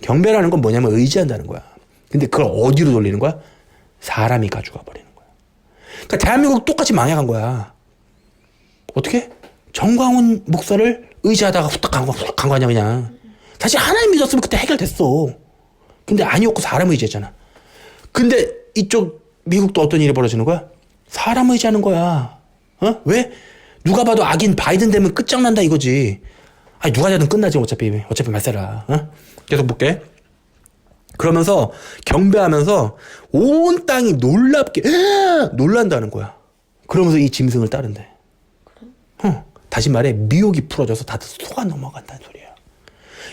경배라는 건 뭐냐면 의지한다는 거야. 근데 그걸 어디로 돌리는 거야? 사람이 가져가 버리는 거야. 그러니까 대한민국 똑같이 망해간 거야. 어떻게? 정광훈 목사를 의지하다가 후딱 간 거 아니야 그냥. 사실 하나님 믿었으면 그때 해결됐어. 근데 아니었고 사람 의지했잖아. 근데 이쪽 미국도 어떤 일이 벌어지는 거야? 사람 의지하는 거야. 왜? 누가 봐도 악인 바이든 되면 끝장난다 이거지. 아니 누가 되든 끝나지 어차피 말세라. 계속 볼게. 그러면서 경배하면서 온 땅이 놀란다는 거야. 그러면서 이 짐승을 따른대. 다시 말해 미혹이 풀어져서 다들 속아 넘어간다는 소리야.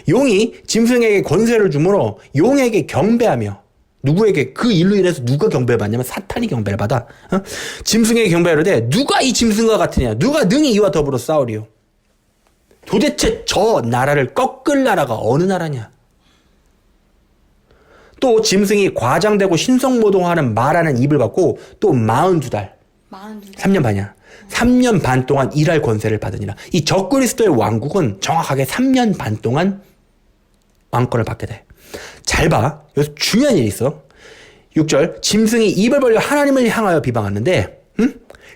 용이 짐승에게 권세를 주므로 용에게 경배하며 누구에게 그 일로 인해서 누가 경배를 받냐면 사탄이 경배를 받아. 짐승에게 경배를 해. 누가 이 짐승과 같으냐? 누가 능히 이와 더불어 싸우리요? 도대체 저 나라를 꺾을 나라가 어느 나라냐? 또 짐승이 과장되고 신성모독하는 말하는 입을 받고 또 42달 3년 반이야. 3년 반 동안 일할 권세를 받으니라. 이 적그리스도의 왕국은 정확하게 3년 반 동안 왕권을 받게 돼. 잘 봐. 여기서 중요한 일이 있어. 6절 짐승이 입을 벌려 하나님을 향하여 비방하는데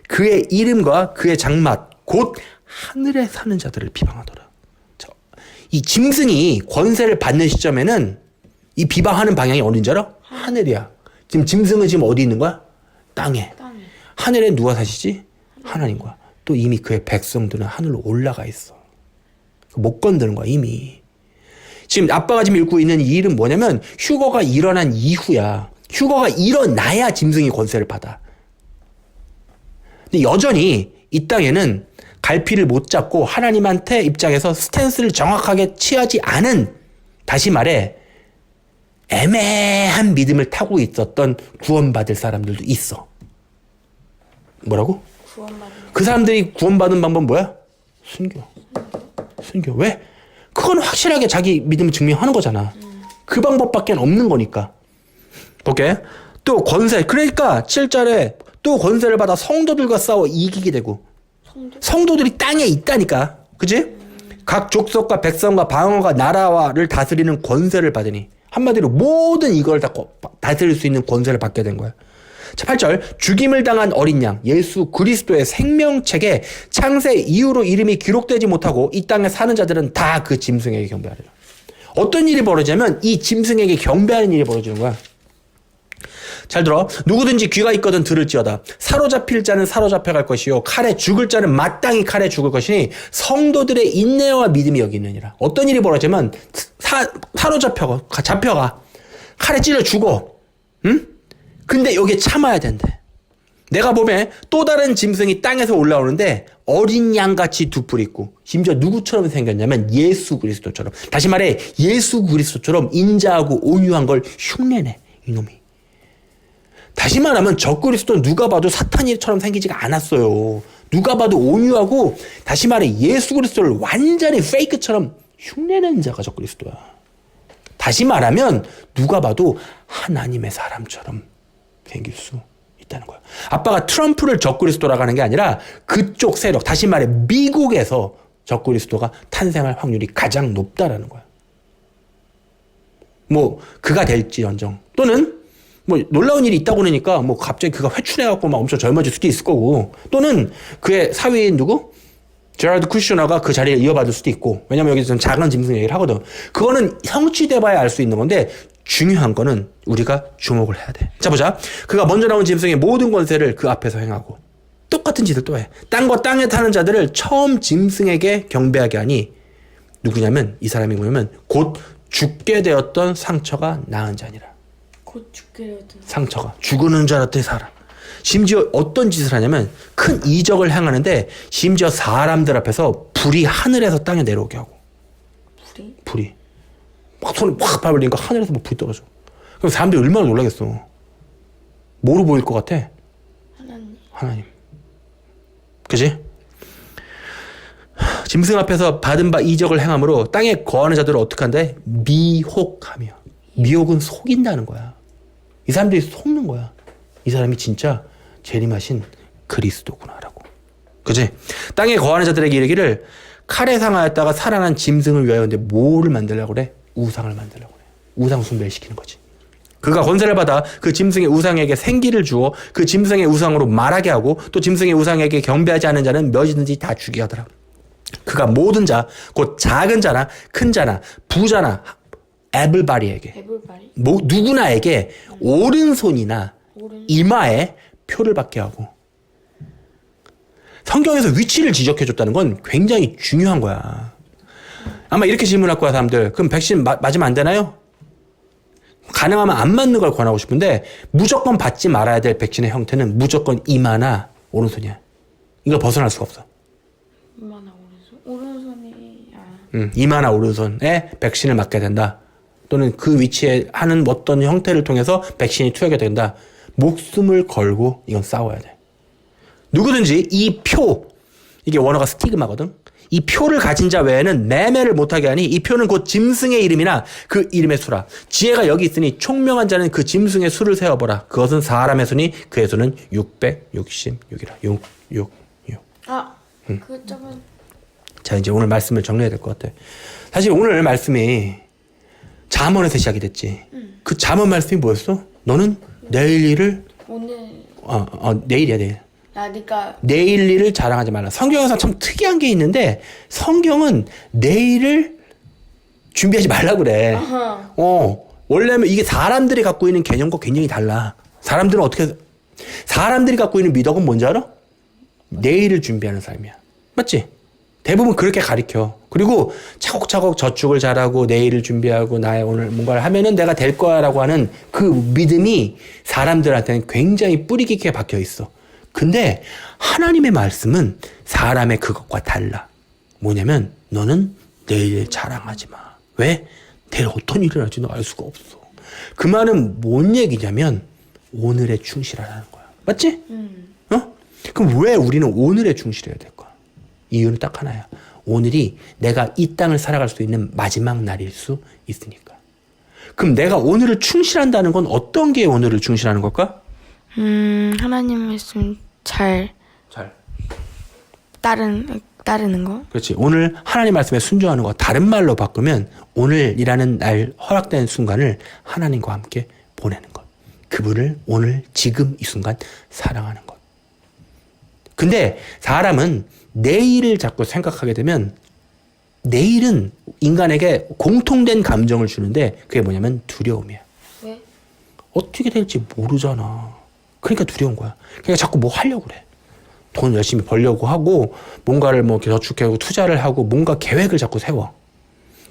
그의 이름과 그의 장막 곧 하늘에 사는 자들을 비방하더라. 이 짐승이 권세를 받는 시점에는 이 비방하는 방향이 어딘지 알아? 하늘이야. 지금 짐승은 지금 어디 있는 거야? 땅에. 하늘에 누가 사시지? 하나님과. 또 이미 그의 백성들은 하늘로 올라가 있어. 못 건드는 거야 이미. 지금 아빠가 지금 읽고 있는 이 일은 뭐냐면 휴거가 일어난 이후야. 휴거가 일어나야 짐승이 권세를 받아. 근데 여전히 이 땅에는 갈피를 못 잡고 하나님한테 입장에서 스탠스를 정확하게 취하지 않은, 다시 말해 애매한 믿음을 타고 있었던 구원받을 사람들도 있어. 뭐라고? 그 사람들이 구원받은 방법은 뭐야? 순교. 왜? 그건 확실하게 자기 믿음을 증명하는 거잖아. 그 방법밖에 없는 거니까. 볼게. 또 권세. 그러니까 7절에 또 권세를 받아 성도들과 싸워 이기게 되고. 성도들이 땅에 있다니까. 그치? 각 족속과 백성과 방언과 나라를 다스리는 권세를 받으니. 한마디로 모든 이걸 다 다스릴 수 있는 권세를 받게 된 거야. 자, 8절. 죽임을 당한 어린 양 예수 그리스도의 생명책에 창세 이후로 이름이 기록되지 못하고 이 땅에 사는 자들은 다 그 짐승에게 경배하리라. 어떤 일이 벌어지냐면 이 짐승에게 경배하는 일이 벌어지는 거야. 잘 들어. 누구든지 귀가 있거든 들을지어다. 사로잡힐 자는 사로잡혀갈 것이요 칼에 죽을 자는 마땅히 칼에 죽을 것이니 성도들의 인내와 믿음이 여기 있느니라. 어떤 일이 벌어지면 잡혀가 칼에 찔러 죽어. 응? 근데 여기에 참아야 된대. 내가 보면 또 다른 짐승이 땅에서 올라오는데 어린 양같이 두 뿔 있고 심지어 누구처럼 생겼냐면 예수 그리스도처럼. 다시 말해 예수 그리스도처럼 인자하고 온유한 걸 흉내내 이놈이. 다시 말하면 저 그리스도는 누가 봐도 사탄이처럼 생기지가 않았어요. 누가 봐도 온유하고 다시 말해 예수 그리스도를 완전히 페이크처럼 흉내내는 자가 저 그리스도야. 다시 말하면 누가 봐도 하나님의 사람처럼 생길 수 있다는 거야. 아빠가 트럼프를 적그리스도라고 하는 게 아니라 그쪽 세력, 다시 말해 미국에서 적그리스도가 탄생할 확률이 가장 높다라는 거야. 뭐 그가 될지언정 또는 뭐 놀라운 일이 있다고 그러니까 뭐 갑자기 그가 회춘해갖고 막 엄청 젊어질 수도 있을 거고 또는 그의 사위인 누구? 제라드 쿠셔너가 그 자리를 이어받을 수도 있고 왜냐면 여기서 작은 짐승 얘기를 하거든. 그거는 형치돼봐야 알 수 있는 건데 중요한 거는 우리가 주목을 해야 돼. 자 보자. 그가 먼저 나온 짐승의 모든 권세를 그 앞에서 행하고 똑같은 짓을 또 해. 땅과 땅에 타는 자들을 처음 짐승에게 경배하게 하니 누구냐면 이 사람이 뭐냐면 곧 죽게 되었던 상처가 나은 자니라. 곧 죽게 되었던 상처가 죽는 줄 알았더니 살아. 심지어 어떤 짓을 하냐면 큰 이적을 행하는데 심지어 사람들 앞에서 불이 하늘에서 땅에 내려오게 하고. 불이 막 손에 확 밟으니까 하늘에서 뭐 불이 떨어져. 그럼 사람들이 얼마나 놀라겠어. 뭐로 보일 것 같아? 하나님. 그지? 짐승 앞에서 받은 바 이적을 행함으로 땅에 거하는 자들을 어떻게 한대? 미혹하며. 미혹은 속인다는 거야. 이 사람들이 속는 거야. 이 사람이 진짜 재림하신 그리스도구나라고. 그지? 땅에 거하는 자들에게 이르기를 칼에 상하였다가 살아난 짐승을 위하여. 근데 뭐를 만들려고 그래? 우상을 만들려고 그래. 우상 숭배를 시키는 거지. 그가 권세를 받아 그 짐승의 우상에게 생기를 주어 그 짐승의 우상으로 말하게 하고 또 짐승의 우상에게 경배하지 않은 자는 몇이든지 다 죽게 하더라. 그가 모든 자, 곧 작은 자나 큰 자나 부자나 에블바리에게 누구나에게 오른손이나 이마에 표를 받게 하고. 성경에서 위치를 지적해줬다는 건 굉장히 중요한 거야. 아마 이렇게 질문할 거야 사람들. 그럼 백신 맞으면 안 되나요? 가능하면 안 맞는 걸 권하고 싶은데 무조건 받지 말아야 될 백신의 형태는 무조건 이마나 오른손이야. 이걸 벗어날 수가 없어. 이마나 오른손이 이마나 오른손에 백신을 맞게 된다. 또는 그 위치에 하는 어떤 형태를 통해서 백신이 투여하게 된다. 목숨을 걸고 이건 싸워야 돼. 누구든지 이 표, 이게 원어가 스티그마거든. 이 표를 가진 자 외에는 매매를 못하게 하니 이 표는 곧 짐승의 이름이나 그 이름의 수라. 지혜가 여기 있으니 총명한 자는 그 짐승의 수를 세어보라. 그것은 사람의 수니 그의 수는 666이라. 666. 그 점은 자 이제 오늘 말씀을 정리해야 될 것 같아. 사실 오늘 말씀이 잠언에서 시작이 됐지. 그 잠언 말씀이 뭐였어? 너는 내일 일을 오늘 내일이야 내일. 그러니까 내일 일을 자랑하지 말라. 성경에서 참 특이한 게 있는데 성경은 내일을 준비하지 말라 그래. 원래는 이게 사람들이 갖고 있는 개념과 굉장히 달라. 사람들이 갖고 있는 미덕은 뭔지 알아? 내일을 준비하는 삶이야. 맞지? 대부분 그렇게 가르쳐. 그리고 차곡차곡 저축을 잘하고 내일을 준비하고 나의 오늘 뭔가를 하면은 내가 될 거야라고 하는 그 믿음이 사람들한테는 굉장히 뿌리 깊게 박혀 있어. 근데 하나님의 말씀은 사람의 그것과 달라. 뭐냐면 너는 내일 자랑하지 마. 왜? 내일 어떤 일이 날지 너 알 수가 없어. 그 말은 뭔 얘기냐면 오늘에 충실하라는 거야. 맞지? 그럼 왜 우리는 오늘에 충실해야 될까? 이유는 딱 하나야. 오늘이 내가 이 땅을 살아갈 수 있는 마지막 날일 수 있으니까. 그럼 내가 오늘을 충실한다는 건 어떤 게 오늘을 충실하는 걸까? 하나님 말씀 잘 따르는 거. 그렇지. 오늘 하나님 말씀에 순종하는 거. 다른 말로 바꾸면 오늘이라는 날 허락된 순간을 하나님과 함께 보내는 것. 그분을 오늘 지금 이 순간 사랑하는 것. 근데 사람은 내일을 자꾸 생각하게 되면 내일은 인간에게 공통된 감정을 주는데 그게 뭐냐면 두려움이야. 왜? 어떻게 될지 모르잖아. 그러니까 두려운 거야. 그러니까 자꾸 뭐 하려고 그래. 돈 열심히 벌려고 하고 뭔가를 뭐 저축하고 투자를 하고 뭔가 계획을 자꾸 세워.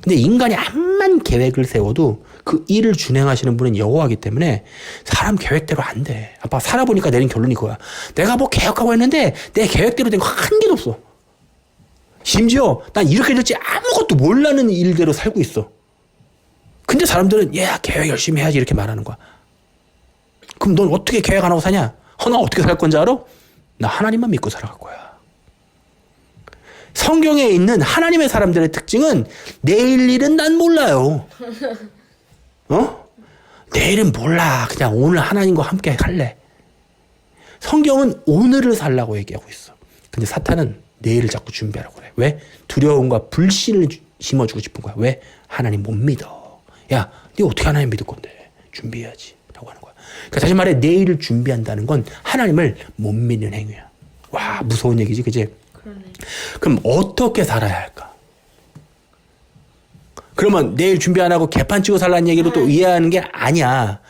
근데 인간이 암만 계획을 세워도 그 일을 준행하시는 분은 여호와이기 때문에 사람 계획대로 안 돼. 아빠 살아보니까 내린 결론이 그거야. 내가 뭐 계획하고 했는데 내 계획대로 된 거 한 개도 없어. 심지어 난 이렇게 될지 아무것도 몰라는 일대로 살고 있어. 근데 사람들은 얘 계획 열심히 해야지 이렇게 말하는 거야. 그럼 넌 어떻게 계획 안 하고 사냐? 나 어떻게 살 건지 알아? 나 하나님만 믿고 살아갈 거야. 성경에 있는 하나님의 사람들의 특징은 내일 일은 난 몰라요. 내일은 몰라. 그냥 오늘 하나님과 함께 할래. 성경은 오늘을 살라고 얘기하고 있어. 근데 사탄은 내일을 자꾸 준비하라고 그래. 왜? 두려움과 불신을 심어주고 싶은 거야. 왜? 하나님 못 믿어. 야, 네 어떻게 하나님 믿을 건데? 준비해야지. 라고 하는 거야. 그러니까 다시 말해 내일을 준비한다는 건 하나님을 못 믿는 행위야. 와, 무서운 얘기지, 그치? 그러네. 그럼 어떻게 살아야 할까? 그러면 내일 준비 안 하고 개판 치고 살라는 얘기로 또 이해하는 게 아니야.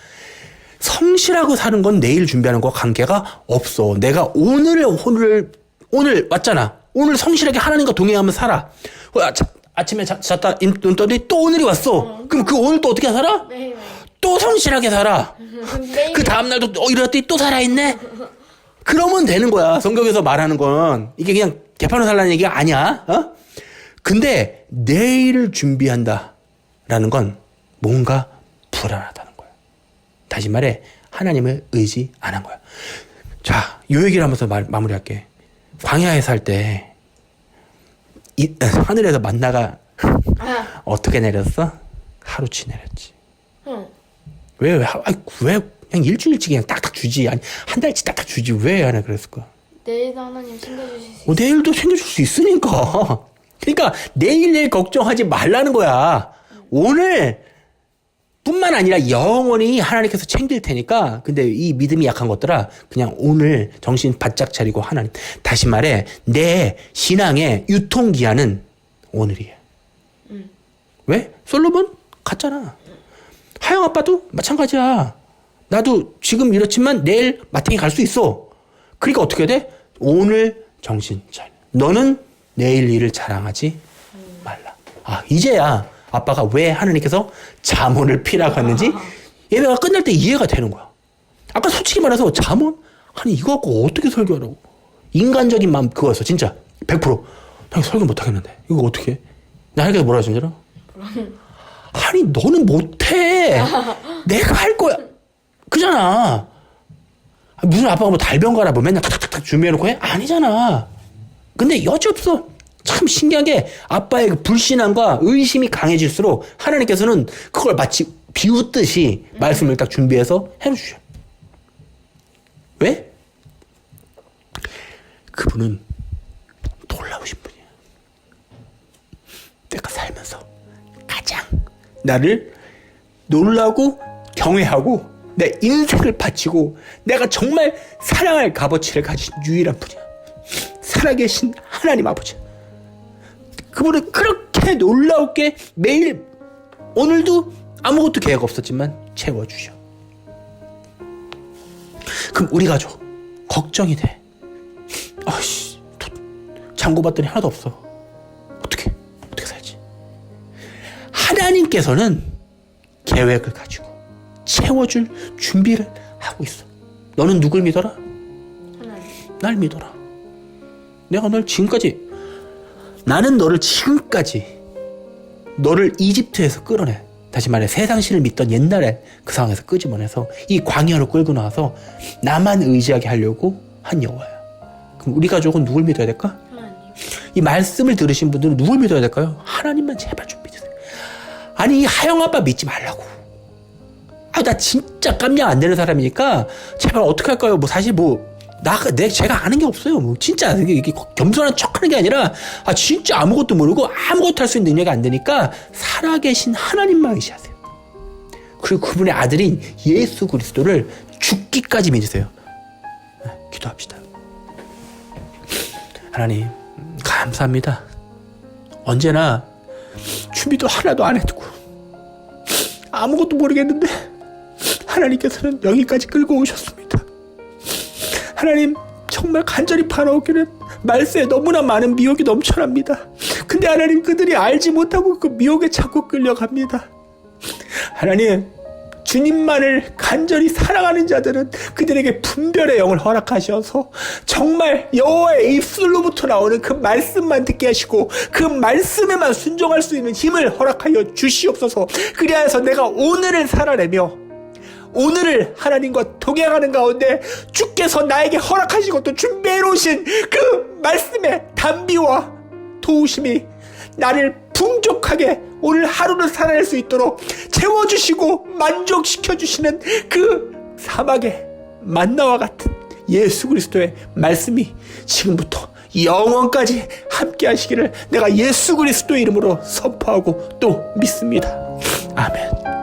성실하고 사는 건 내일 준비하는 거와 관계가 없어. 내가 오늘 왔잖아. 오늘 성실하게 하나님과 동행하면 살아. 아침에 잤다 눈 떴더니 또 오늘이 왔어. 그럼 그 오늘 또 어떻게 살아? 매일. 또 성실하게 살아. 매일. 그 다음날도 일어났더니 또 살아있네? 그러면 되는 거야. 성경에서 말하는 건. 이게 그냥 개판으로 살라는 얘기가 아니야. 근데 내일을 준비한다라는 건 뭔가 불안하다는 거야. 다시 말해 하나님을 의지 안 한 거야. 자, 이 얘기를 하면서 마무리할게. 광야에 살 때 하늘에서 만나가 어떻게 내렸어? 하루치 내렸지. 응. 왜 그냥 일주일치 그냥 딱딱 주지. 아니 한 달치 딱딱 주지. 왜 하나 그랬을까? 내일도 하나님 챙겨주실 수 있어요. 내일도 챙겨줄 수 있으니까. 그러니까 내일 걱정하지 말라는 거야. 오늘 뿐만 아니라 영원히 하나님께서 챙길 테니까. 근데 이 믿음이 약한 것들아 그냥 오늘 정신 바짝 차리고 하나님. 다시 말해 내 신앙의 유통기한은 오늘이야. 왜? 솔로몬 갔잖아. 하영 아빠도 마찬가지야. 나도 지금 이렇지만 내일 마탱이 갈 수 있어. 그러니까 어떻게 돼? 오늘 정신 차려. 너는 내일 일을 자랑하지 말라. 이제야 아빠가 왜 하나님께서 잠언을 피라고 했는지 예배가 끝날 때 이해가 되는 거야. 아까 솔직히 말해서 잠언? 아니 이거 갖고 어떻게 설교하라고. 인간적인 마음 그거였어 진짜 100%. 나 설교 못하겠는데 이거 어떻게 해? 나 하니까 뭐라 하지 알아? 아니 너는 못해. 내가 할 거야. 그잖아. 무슨 아빠가 뭐 달변가라 뭐 맨날 탁탁탁 준비해놓고 해? 아니잖아. 근데 여지없어. 참 신기한 게 아빠의 그 불신함과 의심이 강해질수록 하나님께서는 그걸 마치 비웃듯이 말씀을 딱 준비해서 해주셔. 왜? 그분은 놀라우신 분이야. 내가 살면서 가장 나를 놀라고 경외하고 내 인생을 바치고 내가 정말 사랑할 값어치를 가진 유일한 분이야. 살아계신 하나님 아버지. 그분은 그렇게 놀라우게 매일 오늘도 아무것도 계획 없었지만 채워주셔. 그럼 우리 가족 걱정이 돼. 잔고 봤더니 하나도 없어. 어떻게 살지? 하나님께서는 계획을 가지고 채워줄 준비를 하고 있어. 너는 누굴 믿어라? 하나님. 날 믿어라. 내가 나는 너를 지금까지 너를 이집트에서 끌어내. 다시 말해 세상신을 믿던 옛날에 그 상황에서 끄집어내서 이 광야로 끌고 나와서 나만 의지하게 하려고 한 여호와야. 그럼 우리 가족은 누굴 믿어야 될까? 하나님. 이 말씀을 들으신 분들은 누굴 믿어야 될까요? 하나님만 제발 좀 믿으세요. 아니 이 하영 아빠 믿지 말라고. 나 진짜 깜냥 안 되는 사람이니까 제발 어떻게 할까요? 사실 제가 아는 게 없어요. 진짜 이게 겸손한 척하는 게 아니라 진짜 아무것도 모르고 아무것도 할 수 있는 능력이 안 되니까 살아계신 하나님만 의지하세요. 그리고 그분의 아들인 예수 그리스도를 죽기까지 믿으세요. 기도합시다. 하나님 감사합니다. 언제나 준비도 하나도 안 해두고 아무것도 모르겠는데 하나님께서는 여기까지 끌고 오셨습니다. 하나님 정말 간절히 바라오기는 말세에 너무나 많은 미혹이 넘쳐납니다. 근데 하나님 그들이 알지 못하고 그 미혹에 자꾸 끌려갑니다. 하나님, 주님만을 간절히 사랑하는 자들은 그들에게 분별의 영을 허락하셔서 정말 여호와의 입술로부터 나오는 그 말씀만 듣게 하시고 그 말씀에만 순종할 수 있는 힘을 허락하여 주시옵소서. 그리하여서 내가 오늘을 살아내며 오늘을 하나님과 동행하는 가운데 주께서 나에게 허락하시고 또 준비해 놓으신 그 말씀의 단비와 도우심이 나를 풍족하게 오늘 하루를 살아낼 수 있도록 채워주시고 만족시켜주시는 그 사막의 만나와 같은 예수 그리스도의 말씀이 지금부터 영원까지 함께 하시기를 내가 예수 그리스도의 이름으로 선포하고 또 믿습니다. 아멘.